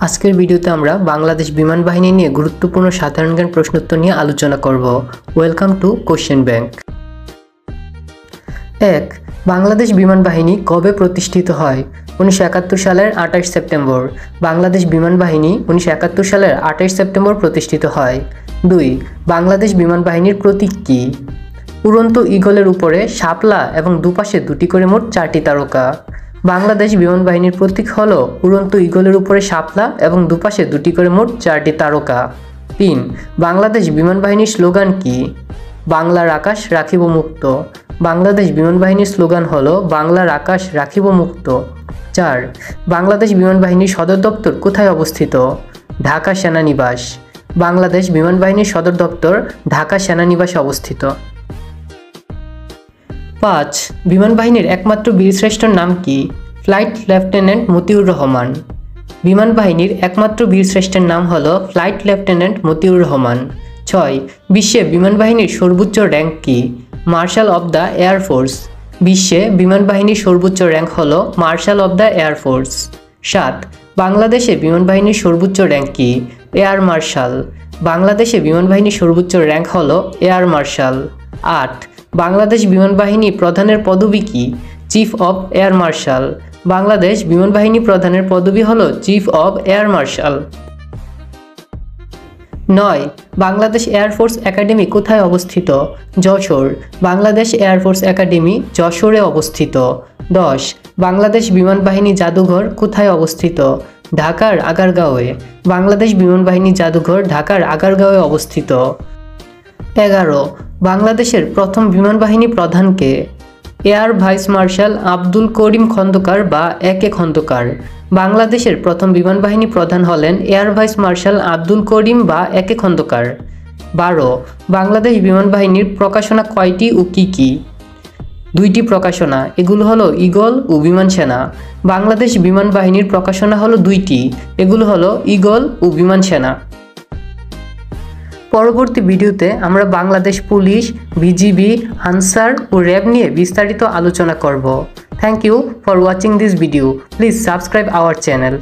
আজকের ভিডিওতে আমরা বাংলাদেশ বিমান বাহিনী নিয়ে গুরুত্বপূর্ণ সাধারণ জ্ঞান প্রশ্নোত্তর নিয়ে আলোচনা করব। Welcome to question bank. 1. Bangladesh বিমান বাহিনী কবে প্রতিষ্ঠিত হয়? 1971 সালের 28 সেপ্টেম্বর। বাংলাদেশ বিমান বাহিনী 1971 সালের 28 সেপ্টেম্বর প্রতিষ্ঠিত হয়। 2. বাংলাদেশ বিমান বাহিনীর প্রতীক কী? উড়ন্ত ঈগলের উপরে শাপলা এবং দুপাশে দুটি করে মোট 4টি তারকা। বাংলাদেশ বিমান বাহিনীর প্রতীক হল উড়ন্ত ঈগলের উপরে শাপলা এবং দুপাশে দুটি করে মোট 4টি তারকা। 3. বাংলাদেশ বিমান বাহিনীর স্লোগান কি? বাংলার আকাশ রাখিব মুক্ত। বাংলাদেশ বিমান বাহিনীর স্লোগান হল বাংলার আকাশ রাখিব মুক্ত। 4. বাংলাদেশ বিমান বাহিনীর সদর দপ্তর কোথায় অবস্থিত? ঢাকা সেনানিবাস। বাংলাদেশ বিমান বাহিনীর সদর দপ্তর ঢাকা সেনানিবাসে অবস্থিত। 5. বিমান বাহিনীর একমাত্র বীরশ্রেষ্ঠর নাম কি? Flight lieutenant Motiur Rahman. বিমান বাহিনীর একমাত্র বীরশ্রেষ্ঠের নাম হল ফ্লাইট লেফটেন্যান্ট মতিউর রহমান। 6. বিশ্বে বিমান বাহিনীর সর্বোচ্চ র্যাঙ্ক কি? Marshal of the air force. বিশ্বে বিমান বাহিনীর সর্বোচ্চ র্যাঙ্ক হল মার্শাল অব দ্য এয়ারফোর্স। 7. বাংলাদেশে বিমান বাহিনীর সর্বোচ্চ র্যাঙ্ক কি? Air marshal. বাংলাদেশে বিমান বাহিনীর সর্বোচ্চ র্যাঙ্ক হল এয়ার মার্শাল। 8. বাংলাদেশ বিমান বাহিনী প্রধানের পদবি কি? Chief of air marshal. Bangladesh বিমান বাহিনী প্রধানের পদবি হল chief of air marshal. 9. Bangladesh air force academy কোথায় অবস্থিত? যশোর। বাংলাদেশ এয়ারফোর্স একাডেমি যশোরে অবস্থিত। 10. বাংলাদেশ বিমান বাহিনী জাদুঘর কোথায় অবস্থিত? ঢাকার আগারগাঁওয়ে। বাংলাদেশ বিমান বাহিনী জাদুঘর ঢাকার আগারগাঁওয়ে অবস্থিত। 11. বাংলাদেশের প্রথম বিমান বাহিনী প্রধান কে? Air vice marshal Abdul Karim Khandakar বা একে খন্দকার। বাংলাদেশের প্রথম বিমান বাহিনী প্রধান হলেন air vice marshal Abdul Karim বা একে খন্দকার। 12. বাংলাদেশ বিমান বাহিনীর প্রকাশনা কয়টি ও কী কী? 2টি প্রকাশনা, এগুলো হলো ঈগল ও বিমান সেনা। বাংলাদেশ বিমান বাহিনীর প্রকাশনা হলো 2টি, এগুলো হলো ঈগল ও বিমান সেনা। পরবর্তী ভিডিওতে আমরা বাংলাদেশ পুলিশ, বিজিবি, আনসার ও র্যাব নিয়ে বিস্তারিত আলোচনা করব। Thank you for watching this video. Please subscribe our channel.